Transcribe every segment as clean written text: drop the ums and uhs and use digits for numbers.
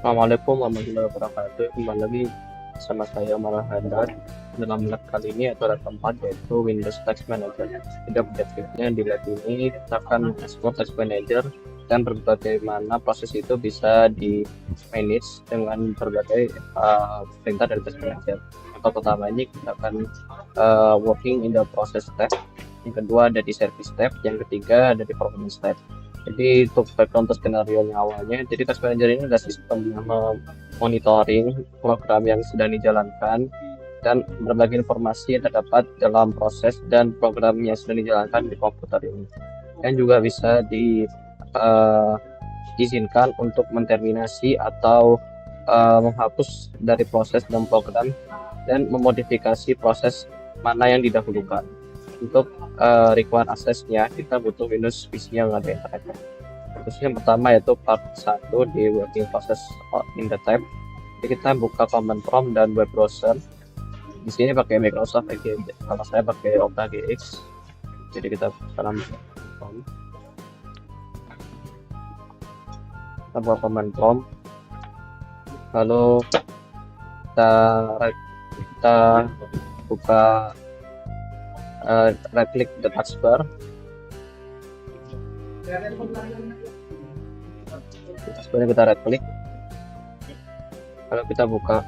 Assalamualaikum warahmatullahi wabarakatuh. Kembali lagi sama saya Marahanda. Dalam lab kali ini atau lab keempat yaitu Windows Task Manager. Jadi objektifnya di lab ini kita akan explore Task Manager dan berbagai mana proses itu bisa di manage dengan berbagai perintah dari Task Manager. Yang pertama ini kita akan working in the process tab. Yang kedua ada di service tab. Yang ketiga ada di performance tab. Jadi untuk background skenario nya awalnya, jadi Task Manager ini adalah sistem yang monitoring program yang sedang dijalankan dan berbagi informasi yang terdapat dalam proses dan program yang sedang dijalankan di komputer ini. Dan juga bisa diizinkan untuk menterminasi atau menghapus dari proses dan program dan memodifikasi proses mana yang didahulukan. Untuk require aksesnya kita butuh Windows PC yang ada internet. Terus yang pertama yaitu part 1 di working process in the tab. Jadi kita buka command prompt dan web browser. Di sini pakai Microsoft Edge. Kalau saya pakai Opera GX. Jadi kita dalam prompt. Kita buka command prompt. Lalu kita buka right click the taskbar. Taskbarnya kita right click. Kalau kita buka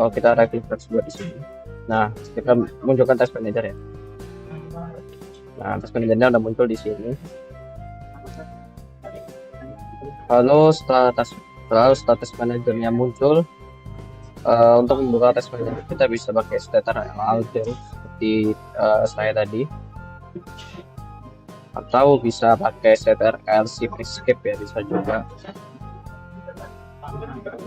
kita right click taskbar di sini. Nah, kita munculkan Task Manager ya. Nah, Task Manager-nya udah muncul di sini. Lalu setelah Task Manager-nya muncul, untuk membuka Task Manager kita bisa pakai starter alt seperti saya tadi, atau bisa pakai starter Shift Escape ya, bisa juga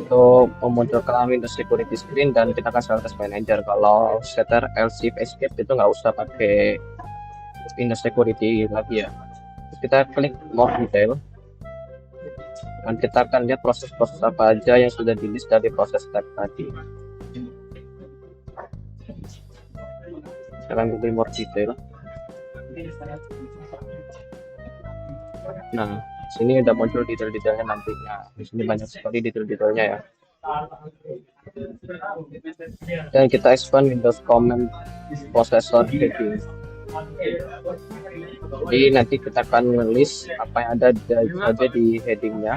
untuk memunculkan Windows Security Screen dan kita akan start Task Manager. Kalau starter Shift Escape itu nggak usah pakai Windows Security lagi ya. Kita klik more detail dan kita akan lihat proses-proses apa aja yang sudah di list dari proses tab tadi. Sekarang klik more detail. Nah, sini udah muncul detail-detailnya nantinya. Di sini banyak sekali detail-detailnya ya. Dan kita expand Windows Command Processor heading. Jadi nanti kita akan ngelis apa yang ada di headingnya.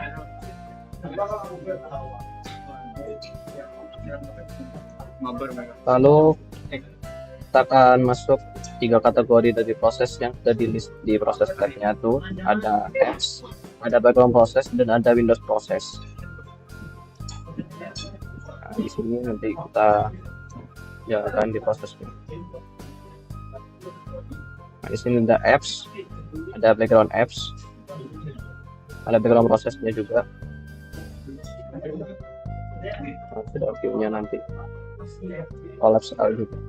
Lalu kita akan masuk 3 kategori dari proses yang sudah di list di proses tabnya tuh. Ada apps, ada background process, dan ada Windows process. Nah, di sini nanti kita jalankan di prosesnya. Nah, di sini ada apps, ada background apps, ada background prosesnya juga. Nah, sudah view-nya nanti collapse juga.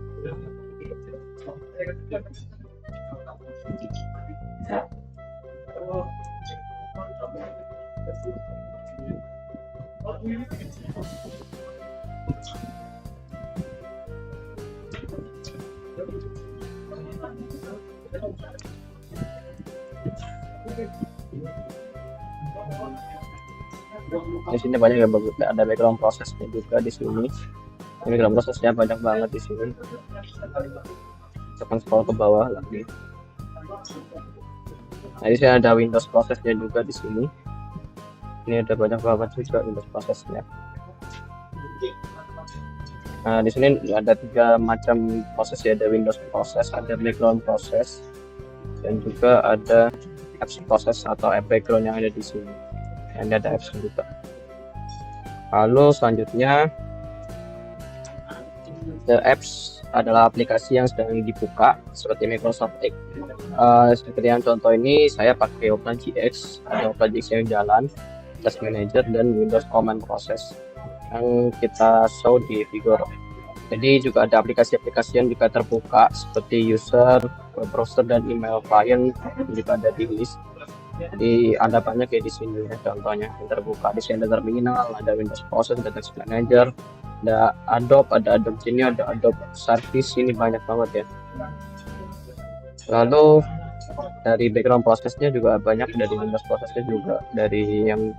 Di sini banyak yang bagus, ada background prosesnya juga di sini. Ini background prosesnya banyak banget di sini. Tekan scroll ke bawah lagi. Nah, di sini ada Windows prosesnya juga di sini. Ini ada banyak banget juga Windows prosesnya. Nah, di sini ada 3 macam proses ya, ada Windows proses, ada background proses, dan juga ada apps proses atau app background yang ada di sini. Ini ada apps juga. Lalu selanjutnya the apps adalah aplikasi yang sedang dibuka seperti Microsoft Edge. Seperti yang contoh ini saya pakai Opera GX, ada Opera GX yang jalan, Task Manager, dan Windows Command Process yang kita show di figure. Jadi juga ada aplikasi-aplikasi yang juga terbuka seperti user, web browser, dan email client juga ada di list. Jadi ada banyak kayak di sini ya, contohnya yang terbuka. Di sini ada terminal, ada Windows Process, ada Task Manager, ada Adobe sini, ada Adobe Service, ini banyak banget ya. Lalu dari background prosesnya juga banyak, dari Windows prosesnya juga dari yang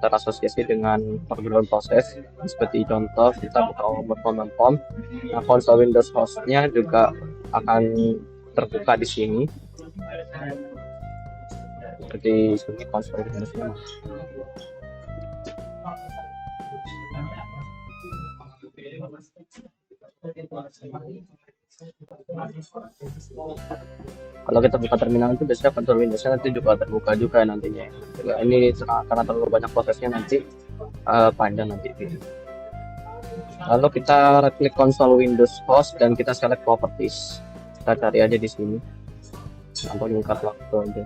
terasosiasi dengan background proses. Seperti contoh kita buka open.com, nah konsol Windows hostnya juga akan terbuka di sini seperti sini konsol Windowsnya. Kalau kita buka terminal itu biasanya kontrol Windowsnya nanti juga terbuka juga nantinya. Ini karena terlalu banyak prosesnya nanti panjang nanti. Lalu kita right klik konsol Windows host dan kita select properties. Kita cari aja di sini. Untuk meningkat waktu aja.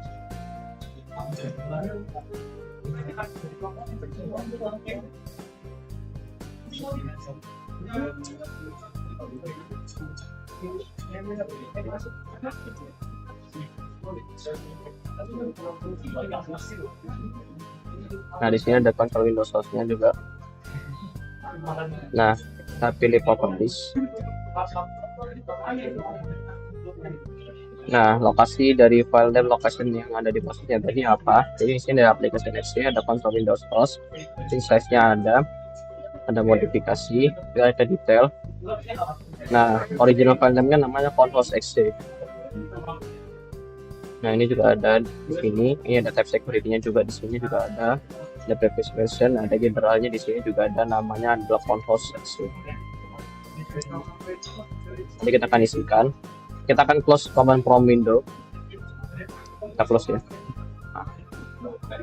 Nah, di sini ada konsol Windows hostnya juga. Nah, kita pilih properties. Nah, lokasi dari file dan location yang ada di posisinya tadi apa? Jadi di sini ada aplikasi exe, ada konsol Windows host, ini size-nya ada modifikasi, ada detail. Nah, original file name-nya namanya console.exe. Nah, ini juga ada di sini. Ini ada type security-nya juga di sini juga ada previous version, ada generalnya di sini juga ada namanya adalah console.exe. Jadi kita akan isikan. Kita akan close command from window. Kita close ya. Nah,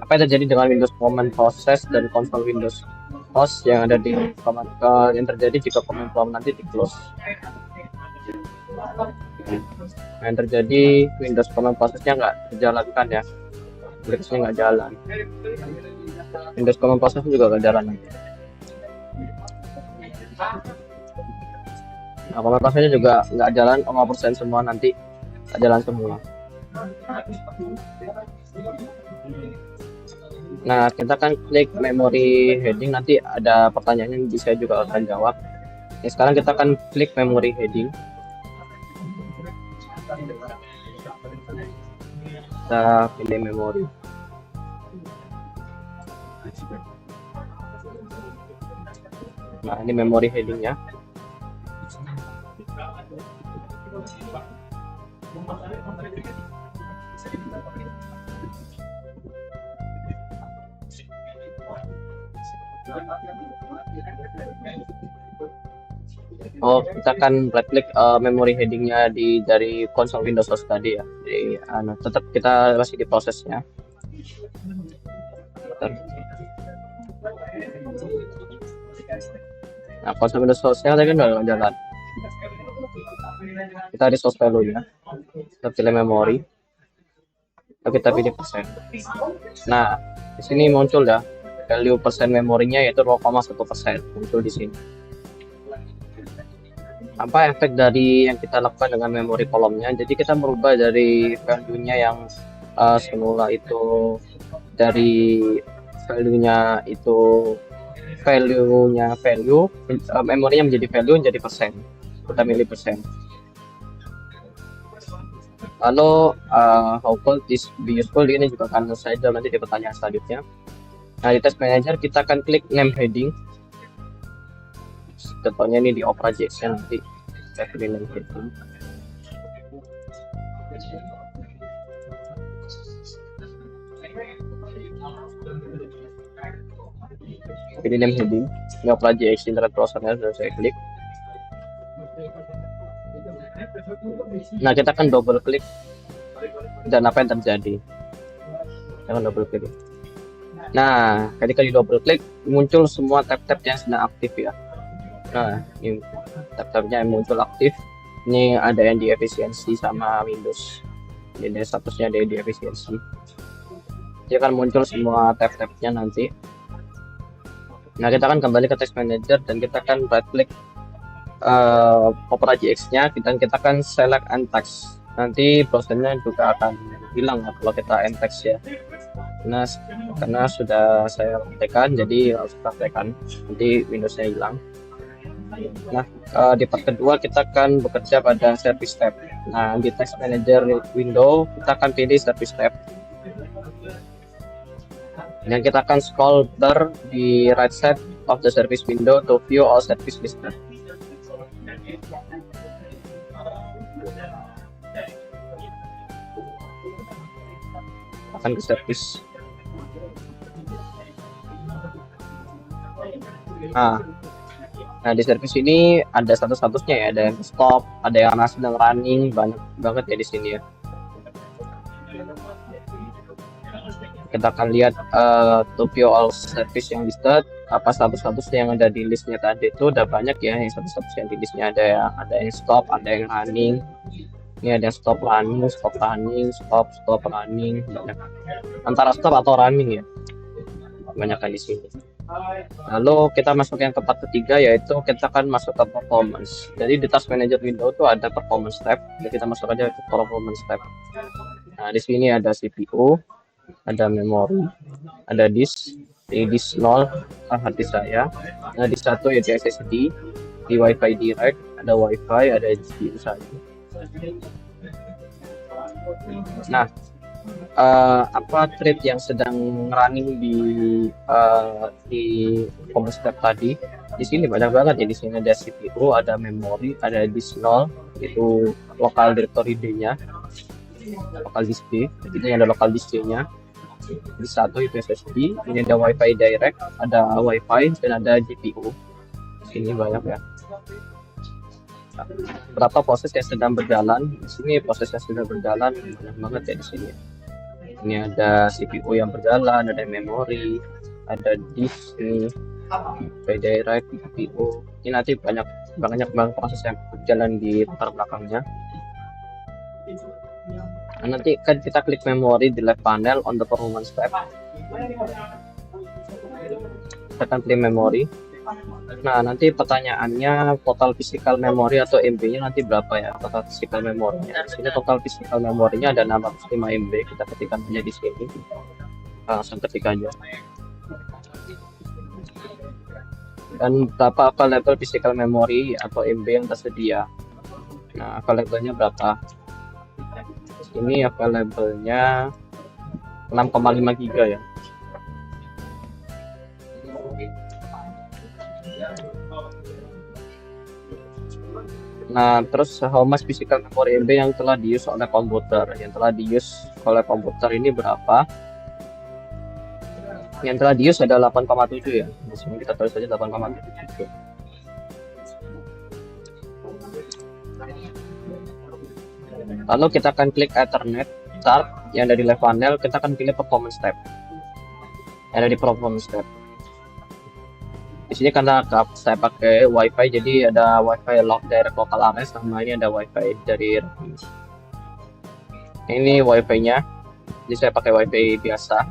apa yang terjadi dengan Windows command process dan console Windows host yang ada di command yang terjadi jika command prompt nanti di close? Nah, yang terjadi Windows command processnya nggak dijalankan ya, aplikasinya nggak jalan. Windows command process juga nggak jalan nanti. Nah, command processnya juga nggak jalan 0% semua, nanti nggak jalan semua. Nah, kita akan klik memory heading, nanti ada pertanyaan yang bisa juga akan jawab. Nah, sekarang kita akan klik memory heading. Kita pilih memori. Nah, ini memory headingnya. Oh, kita akan right klik memory headingnya dari konsol Windows host tadi ya. Jadi, tetap kita masih di prosesnya. Nah, konsol Windows hostnya tadi kan udah jalan. Kita di source value-nya. Kita pilih memori. Lalu kita pilih persen. Nah, di sini muncul ya value persen memorinya yaitu 0,1% muncul di sini. Apa efek dari yang kita lakukan dengan memori kolomnya? Jadi kita merubah dari value-nya yang semula itu dari value-nya itu memorinya menjadi value menjadi persen. Kita milih persen. Lalu how could this be useful, ini juga akan saya jawab nanti di pertanyaan selanjutnya. Nah, di test manager kita akan klik name heading. Contohnya ini di Opera JS nanti saya pilih name heading. Pilih name heading. Ini Opera JS internet browsernya sudah saya klik. Nah, kita akan double klik dan apa yang terjadi? Kita akan double klik. Nah, ketika di double klik muncul semua tab-tab yang sedang aktif ya. Nah, ini tab-tabnya yang muncul aktif. Ini ada yang di efisiensi sama Windows. Ini statusnya ada di efisiensi. Dia akan muncul semua tab-tabnya nanti. Nah, kita akan kembali ke Test Manager dan kita akan right click Opera JX-nya. Kita akan select Untext. Nanti browsernya juga akan hilang ya kalau kita Untext ya. Nah, karena sudah saya praktekkan, jadi harus praktekkan. Nanti Windows-nya hilang. Nah, di part kedua kita akan bekerja pada service tab. Nah, di task manager window kita akan pilih service tab. Dan kita akan scroll di right side of the service window to view all service listed. Akan ke service. Nah, di service ini ada statusnya ya, ada yang stop, ada yang sedang running, banyak banget ya di sini ya. Kita akan lihat to view all service yang listed, apa statusnya yang ada di listnya tadi itu udah banyak ya, yang status yang di listnya ada yang stop, ada yang running. Ini ada stop running, stop running, banyak. Antara stop atau running ya, banyak kan di sini. Lalu kita masuk yang ke part ketiga, yaitu kita akan masuk ke performance. Jadi di task manager window itu ada performance tab. Jadi kita masuk aja ke performance tab. Nah, di sini ada CPU, ada memori, ada disk. Di disk 0 hard disk saya. Nah, di 1 yaitu SSD, di WiFi direct, ada WiFi, ada GPU saya. Nah, apa thread yang sedang running di performance tab tadi? Di sini banyak banget ya. Di sini ada CPU, ada memori, ada disk 0, itu local directory D-nya, local disk D. Ini ada local disk D-nya. Di 1 itu SSD, ini ada WiFi direct, ada WiFi dan ada GPU. Sini banyak ya. Berapa proses yang sedang berjalan? Di sini proses yang sedang berjalan banyak banget ya di sini. Ini ada CPU yang berjalan, ada memori, ada disk ini, WiFi direct, GPU. Ini nanti banyak banget proses yang berjalan di latar belakangnya. Nah, nanti kan kita klik memori di left panel on the performance tab. Kita akan pilih memori. Nah, nanti pertanyaannya total physical memory atau MB-nya nanti berapa ya? Total physical memorinya. Di sini total physical memorinya ada 605 MB. Kita ketikkan aja di sini. Langsung ketik aja. Dan berapa available physical memory atau MB yang tersedia. Nah, available-nya berapa? Ini available-nya 6,5 GB ya. Nah, terus how much physical memory MB yang telah di-use oleh komputer? Yang telah di-use oleh komputer ini berapa? Yang telah di-use ada 8,7 ya. Di sini kita tulis saja 8,7. Lalu kita akan klik Ethernet Start yang ada di left panel. Kita akan pilih Performance tab. Yang ada di Performance tab. Di sini karena saya pakai WiFi, jadi ada WiFi direct local area, sama ini ada WiFi dari ini WiFi-nya. Jadi saya pakai WiFi biasa,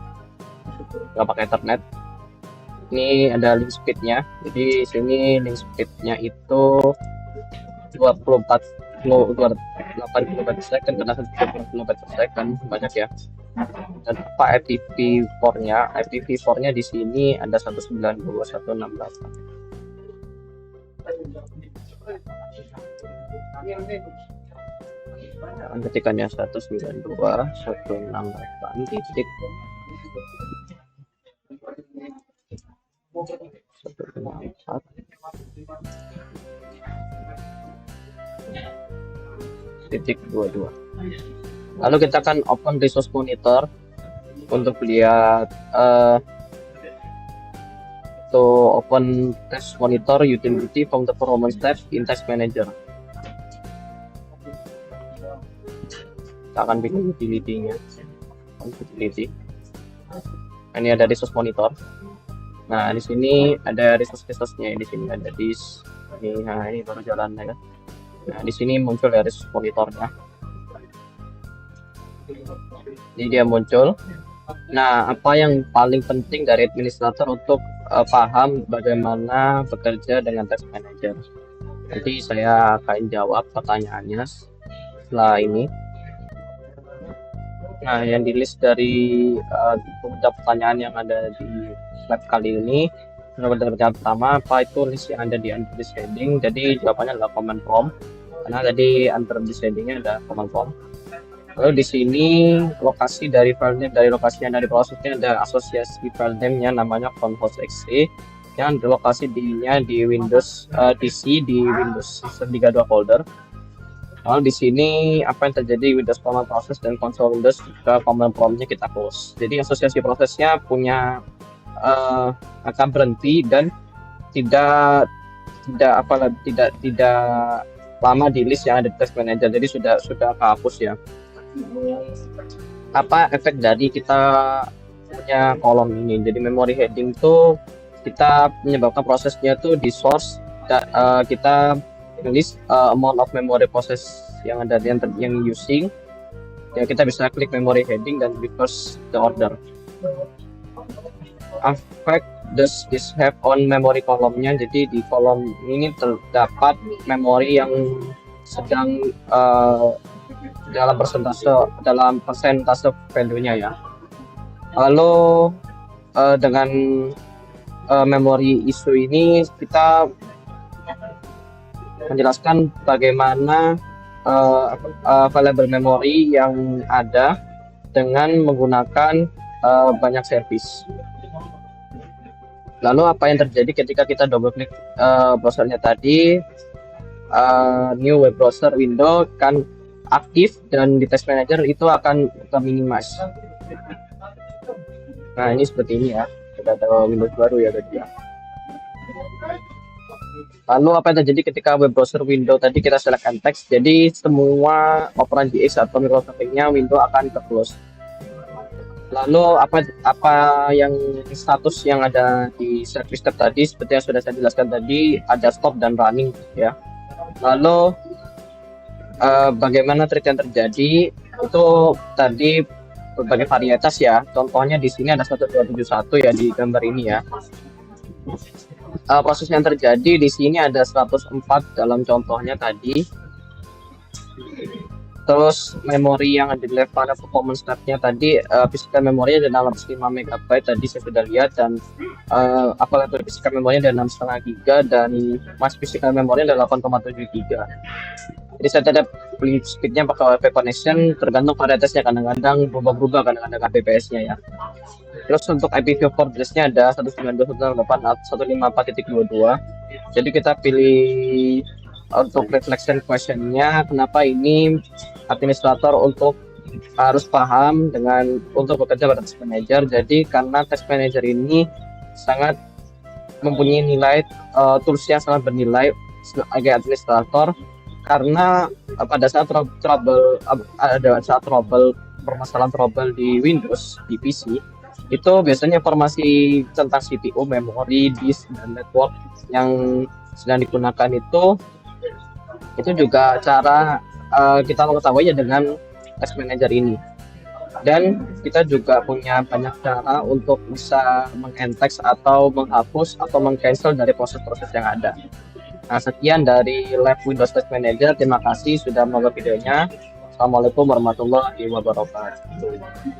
nggak pakai Ethernet. Ini ada link speed-nya. Jadi sini link speed-nya itu 28 kb per second, karena 20 kb per second, banyak ya. Dan apa IPv4-nya? IPv4-nya di sini ada 192.168. Nah, ketikannya 192.168 titik 164 titik 22. Lalu kita akan open resource monitor untuk lihat to open test monitor utility from the performance tab in task manager. Kita akan pilih utility-nya. Utility. Ini ada resource monitor. Nah, di sini ada resource-nya. Di sini ada disk. Nah, ini baru jalan ya. Nah, di sini muncul ya resource monitornya. Jadi dia muncul. Nah, apa yang paling penting dari administrator untuk paham bagaimana bekerja dengan task manager? Nanti saya akan jawab pertanyaannya setelah ini. Nah, yang di list dari beberapa pertanyaan yang ada di slide kali ini, Pertanyaan pertama, apa itu list yang ada di under this heading? Jadi jawabannya adalah command prompt, karena tadi under this headingnya ada command prompt. Lalu di sini lokasi dari filenya, dari lokasinya dari prosesnya ada asosiasi file name-nya namanya conhost.exe yang lokasi di Windows DC di Windows System 32 folder. Lalu di sini apa yang terjadi Windows command process dan console Windows ke command prompt-nya kita close. Jadi asosiasi prosesnya punya akan berhenti dan tidak lama di list yang ada di Task Manager. Jadi sudah kehapus ya. Apa efek dari kita punya kolom ini? Jadi memory heading tuh kita menyebabkan prosesnya tuh di source kita list amount of memory process yang ada yang using. Ya kita bisa klik memory heading dan reverse the order. Effect does this have on memory kolomnya? Jadi di kolom ini terdapat memori yang sedang dalam persentase value-nya ya. Lalu dengan memory issue ini kita menjelaskan bagaimana available memory yang ada dengan menggunakan banyak service. Lalu apa yang terjadi ketika kita double klik browsernya tadi, new web browser window kan aktif dan di Task Manager itu akan minimize. Nah ini seperti ini ya, sudah ada Windows baru ya tadi ya. Lalu apa yang terjadi ketika web browser window tadi kita select text, jadi semua Opera GX atau Microsoft-nya window akan ke close. Lalu apa yang status yang ada di service tab tadi seperti yang sudah saya jelaskan tadi, ada stop dan running ya. Lalu bagaimana treat yang terjadi itu tadi berbagai varietas ya. Contohnya di sini ada 1271 ya di gambar ini ya. Proses yang terjadi di sini ada 104 dalam contohnya tadi. Terus memori yang ada di left pada performance tab-nya tadi, physical memory ada dalam 5 MB tadi saya sudah lihat, dan apalagi physical memory ada 6,5 GB dan mass physical memory ada 8,7 GB. Jadi saya tidak beli speednya pakai WiFi connection, tergantung varietasnya, kadang-kadang berubah-ubah, kadang-kadang KPPS-nya ya. Terus untuk IPv4 address-nya ada 192.168.154.22. Jadi kita pilih untuk reflection question-nya, kenapa ini administrator untuk harus paham dengan untuk bekerja pada Task Manager. Jadi karena Task Manager ini sangat mempunyai nilai, toolsnya sangat bernilai sebagai administrator, karena pada saat permasalahan trouble di Windows di PC itu biasanya informasi tentang CPU, memori, disk, dan network yang sedang digunakan itu juga cara kita mengetahuinya dengan Task Manager ini. Dan kita juga punya banyak cara untuk bisa mengintex atau menghapus atau mengcancel dari proses-proses yang ada. Nah, sekian dari Lab Windows Task Manager. Terima kasih sudah menonton videonya. Assalamualaikum warahmatullahi wabarakatuh.